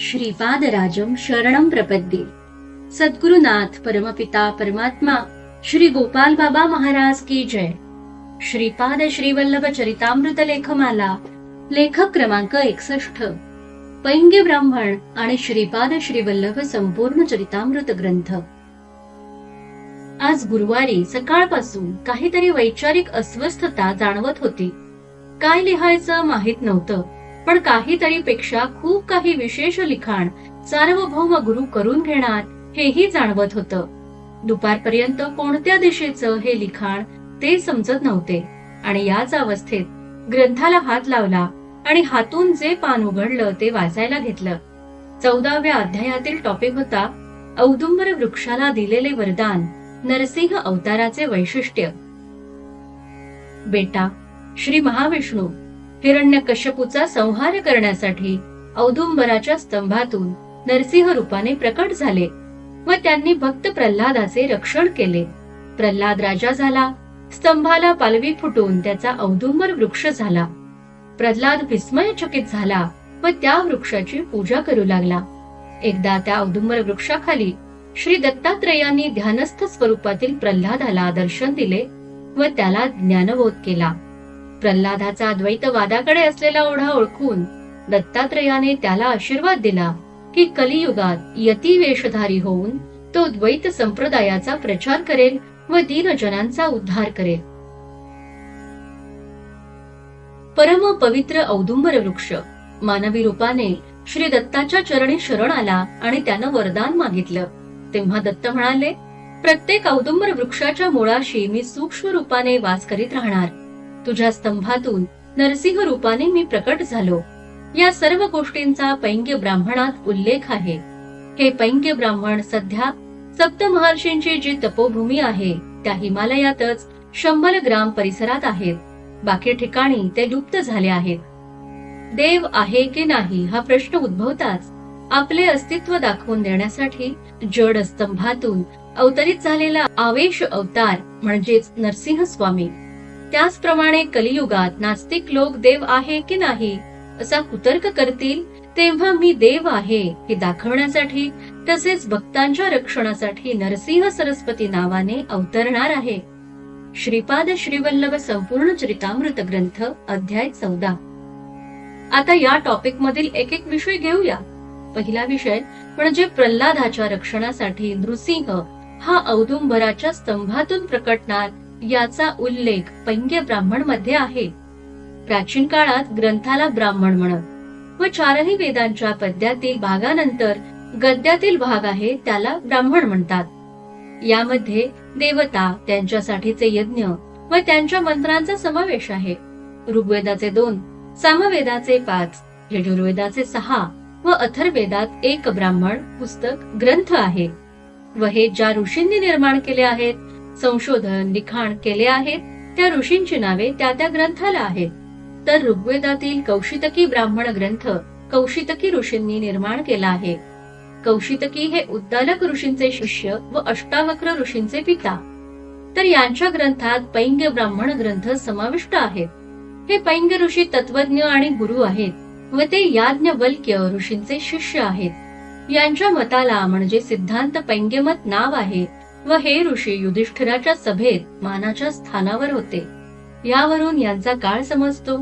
श्रीपादराजं शरणं प्रपद्ये। सद्गुरुनाथ परमपिता परमात्मा श्री गोपाल बाबा महाराज की जय। श्रीपाद श्रीवल्लभ चरितामृत लेखमाला, लेखक क्रमांक 61, पैंगे ब्राह्मण आणि श्रीपाद श्रीवल्लभ संपूर्ण चरितामृत ग्रंथ। आज गुरुवारी सकाळपासून काहीतरी वैचारिक अस्वस्थता जाणवत होती। काय लिहायचं माहित नव्हतं, पण काहीतरी पेक्षा खूप काही विशेष लिखाण सार्वभौम गुरु करून घेणार हेही जाणवत होतं। दुपारपर्यंत कोणत्या दिशेचं हे लिखाण ते समजत नव्हते आणि याच अवस्थेत ग्रंथाला हात लावला आणि हातून जे पान उघडलं ते वाचायला घेतलं। 14व्या अध्यायातील टॉपिक होता औदुंबर वृक्षाला दिलेले वरदान, नरसिंह अवताराचे वैशिष्ट्य। बेटा, श्री महाविष्णू हिरण्यकश्यपूचा संहार करण्यासाठी औदुंबराच्या स्तंभातून नरसिंह रूपाने प्रकट झाले व त्यांनी भक्त प्रल्हादाचे रक्षण केले। प्रल्हाद राजा झाला, स्तंभाला पालवी फुटून त्याचा औदुंबर वृक्ष झाला। प्रल्हाद विस्मयचकित झाला व त्या वृक्षाची पूजा करू लागला। एकदा त्या औदुंबर वृक्षाखाली श्री दत्तात्रयांनी ध्यानस्थ स्वरूपातील प्रल्हादाला दर्शन दिले व त्याला ज्ञानबोध केला। प्रल्हादाचा द्वैतवादाकडे असलेला ओढा ओळखून दत्तात्रयाने त्याला आशीर्वाद दिला की कलियुगात यती वेशधारी होऊन तो द्वैत संप्रदायाचा प्रचार करेल व दीनजनांचा उद्धार करेल। परम पवित्र औदुंबर वृक्ष मानवी रूपाने श्री दत्ताच्या चरणी शरण आला आणि त्यानं वरदान मागितलं। तेव्हा दत्त म्हणाले, प्रत्येक औदुंबर वृक्षाच्या मुळाशी मी सूक्ष्म रूपाने वास करीत राहणार। तुझ्या स्तंभातून नरसिंह रूपाने मी प्रकट झालो। या सर्व गोष्टींचा पैंग्य ब्राह्मणात उल्लेख आहे। हे पैंग्य ब्राह्मण सध्या सप्त महर्षींची जी तपोभूमी आहे त्या हिमालयातच 100 ग्राम परिसरात आहेत। बाकी ठिकाणी ते लुप्त झाले आहेत। देव आहे की नाही हा प्रश्न उद्भवताच आपले अस्तित्व दाखवून देण्यासाठी जड स्तंभातून अवतरित झालेला आवेश अवतार म्हणजेच नरसिंह स्वामी। त्याचप्रमाणे कलियुगात नास्तिक लोक देव आहे की नाही असा कुतर्क करतील, तेव्हा मी देव आहे हे दाखवण्यासाठी तसेच भक्तांच्या रक्षणासाठी नरसिंह सरस्वती नावाने अवतरणार आहे। श्रीपाद श्रीवल्लभ संपूर्ण चरितामृत ग्रंथ, अध्याय 14। आता या टॉपिक मधील एक एक विषय घेऊया। पहिला विषय म्हणजे प्रल्हादाच्या रक्षणासाठी नृसिंह हा औदुंबराच्या स्तंभातून प्रकटणार याचा उल्लेख पैंग्य ब्राह्मण मध्ये आहे। प्राचीन काळात ग्रंथाला ब्राह्मण म्हणत व 4ही वेदांच्या पद्यातील भागानंतर गद्यातील भाग आहे त्याला ब्राह्मण म्हणतात। यामध्ये देवता, त्यांच्यासाठीचे यज्ञ व त्यांच्या मंत्रांचा समावेश आहे। ऋग्वेदाचे 2, सामवेदाचे 5, यजुर्वेदाचे 6 व अथर्ववेदात 1 ब्राह्मण पुस्तक ग्रंथ आहे व हे ज्या ऋषींनी निर्माण केले आहेत, संशोधन लिखाण केले आहेत त्या ऋषींची नावे त्या त्या ग्रंथाला आहेत। तर ऋग्वेदातील कौशितकी ब्राह्मण ग्रंथ कौशितकी ऋषींनी निर्माण केला आहे। कौशितकी हे उद्दालक ऋषींचे शिष्य व अष्टावक्र ऋषींचे पिता। तर यांच्या ग्रंथात पैंग्य ब्राह्मण ग्रंथ समाविष्ट आहेत। हे पैंग्य ऋषी तत्वज्ञ आणि गुरु आहेत व ते याज्ञवल्क्य ऋषींचे शिष्य आहेत। यांच्या मताला म्हणजे सिद्धांत पैंग्यमत नाव आहे व हे ऋषी युधिष्ठिराच्या सभेत मानाच्या स्थानावर होते। यावरून यांचा काळ समजतो।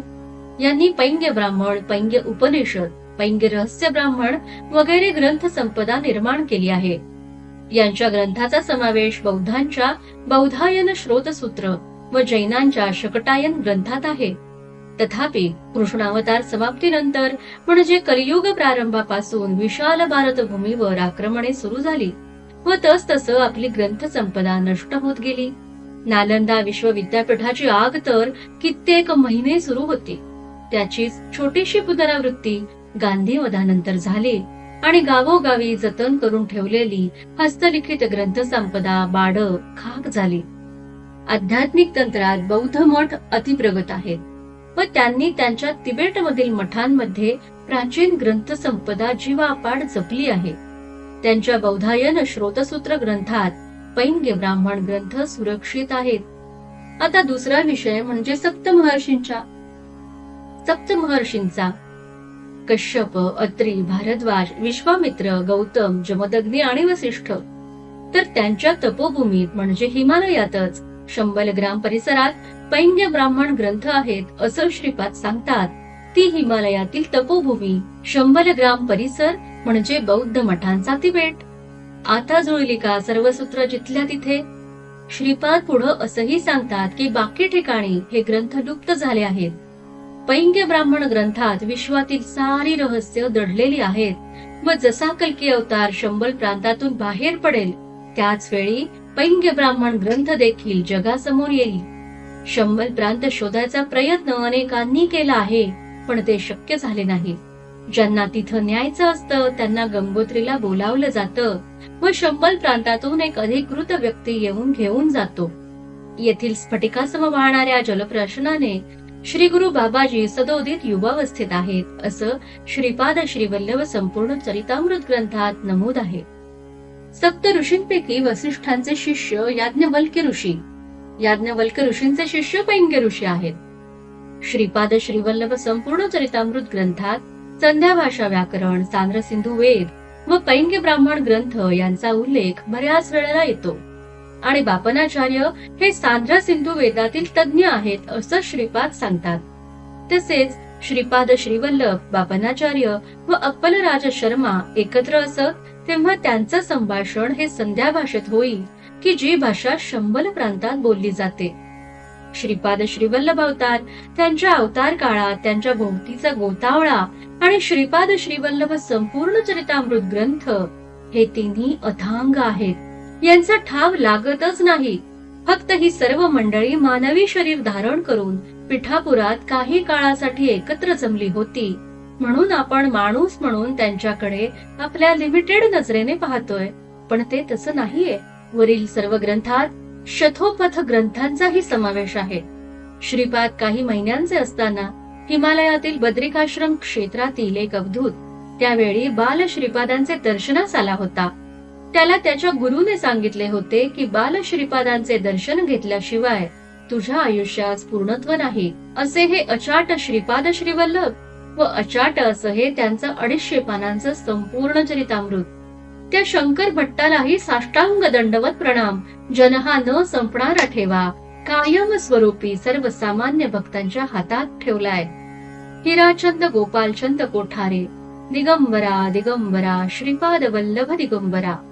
यांनी पैंग्य ब्राह्मण, पैंग्य उपनिषद, पैंग्य रहस्य ब्राह्मण वगैरे ग्रंथ संपदा निर्माण केली आहे। यांच्या ग्रंथाचा समावेश बौद्धांच्या बौधायन श्रोतसूत्र व जैनांच्या शकटायन ग्रंथात आहे। तथापि कृष्णावतार समाप्तीनंतर म्हणजे कलियुग प्रारंभापासून विशाल भारतभूमीवर आक्रमणे सुरू झाली व तसतस आपली ग्रंथ संपदा नष्ट होत गेली। नालंदा विश्वविद्यापीठाची आग तर कित्येक महिने सुरू होती। त्याची छोटीशी पुनरावृत्ती गांधीवधानंतर झाली आणि गावोगावी जतन करून ठेवलेली हस्तलिखित ग्रंथ संपदा बाड खाक झाली। आध्यात्मिक तंत्रात बौद्ध मठ अतिप्रगत आहेत व त्यांनी त्यांच्या तिबेटमधील मठांमध्ये प्राचीन ग्रंथ संपदा जीवापाड जपली आहे। त्यांच्या बौधायन श्रोतसूत्र ग्रंथात पैंग्य ब्राह्मण ग्रंथ सुरक्षित आहेत। आता दुसरा विषय म्हणजे सप्तमहर्षींचा कश्यप, अत्री, भारद्वाज, विश्वामित्र, गौतम, जमदग्नी आणि वसिष्ठ. तर त्यांच्या तपोभूमीत म्हणजे हिमालयातच शंबलग्राम परिसरात पैंग्य ब्राह्मण ग्रंथ आहेत असं श्रीपाद सांगतात. ती हिमालयातील तपोभूमी शंबलग्राम परिसर म्हणजे बौद्ध मठांचा ती बेट. आता जुळली का सर्व सूत्र जिथल्या तिथे? श्रीपाद पुढं असंही सांगतात की बाकी ठिकाणी हे ग्रंथ लुप्त झाले आहेत. पैंग्य ब्राह्मण ग्रंथात विश्वातील सारी रहस्य दडलेली आहेत व जसा कल्की अवतार शंबल प्रांतातून बाहेर पडेल त्याच वेळी पैंग्य ब्राह्मण ग्रंथ देखील जगासमोर येईल. शंबल प्रांत शोधायचा प्रयत्न अनेकांनी केला आहे पण ते शक्य झाले नाही. ज्यांना तिथं न्यायचं असतं त्यांना गंगोत्रीला बोलावलं जातं व शंबल प्रांतातून एक अधिकृत व्यक्ती येऊन घेऊन जातो. येथील स्फटिकासम वाहणाऱ्या जलप्रश्नाने श्री गुरु बाबाजी सदोदित युवावस्थेत आहेत असं श्रीपाद श्रीवल्लभ संपूर्ण चरितामृत ग्रंथात नमूद आहे. सप्त ऋषींपैकी वसिष्ठांचे शिष्य याज्ञवल्क्य ऋषी, याज्ञवल्क्य ऋषींचे शिष्य पैंग्य ऋषी आहेत. श्रीपाद श्रीवल्लभ संपूर्ण चरितामृत ग्रंथात संध्या भाषा व्याकरण, सांद्र सिंधू वेद व पैंग्य ब्राह्मण ग्रंथ यांचा उल्लेख बऱ्याच वेळेला येतो आणि बापनाचार्य हे सांध्र सिंधू वेदातील तज्ञ आहेत असं श्रीपाद सांगतात. तसेच श्रीपाद श्रीवल्लभ, बापनाचार्य व अप्पलराज शर्मा एकत्र असत तेव्हा त्यांचं संभाषण हे संध्या भाषेत होईल की जी भाषा शंबल प्रांतात बोलली जाते. श्रीपाद श्रीवल्लभ अवतार, त्यांच्या अवतार काळात त्यांच्या भोवतीचा गोतावळा आणि श्रीपाद श्रीवल्लभ संपूर्ण चरितामृत ग्रंथ हे तिन्ही अथांग आहेत. यांचा ठाव लागतच नाही. फक्त ही सर्व मंडळी मानवी शरीर धारण करून पिठापुरात काही काळासाठी एकत्र जमली होती म्हणून आपण माणूस म्हणून त्यांच्याकडे आपल्या लिमिटेड नजरेने पाहतोय, पण ते तसं नाहीये. वरील सर्व ग्रंथात शतोपथ ग्रंथांचाही समावेश आहे. श्रीपाद काही महिन्यांचे असताना हिमालयातील बद्रिकाश्रम क्षेत्रातील एक अवधूत त्यावेळी बाल श्रीपादांचे दर्शनास आला होता. त्याला त्याच्या गुरुने सांगितले होते की बाल श्रीपादांचे दर्शन घेतल्याशिवाय तुझ्या आयुष्यास पूर्णत्व नाही. असे हे अचाट श्रीपाद श्रीवल्लभ व अचाट असं हे त्यांचं 250 पानांचं संपूर्ण चरितामृत. त्या शंकर भट्टालाही साष्टांग दंडवत प्रणाम. जन हा न संपणारा ठेवा कायम स्वरूपी सर्वसामान्य भक्तांच्या हातात ठेवलाय. हिराचंद गोपालचंद कोठारे, दिगंबरा दिगंबरा श्रीपाद वल्लभ दिगंबरा.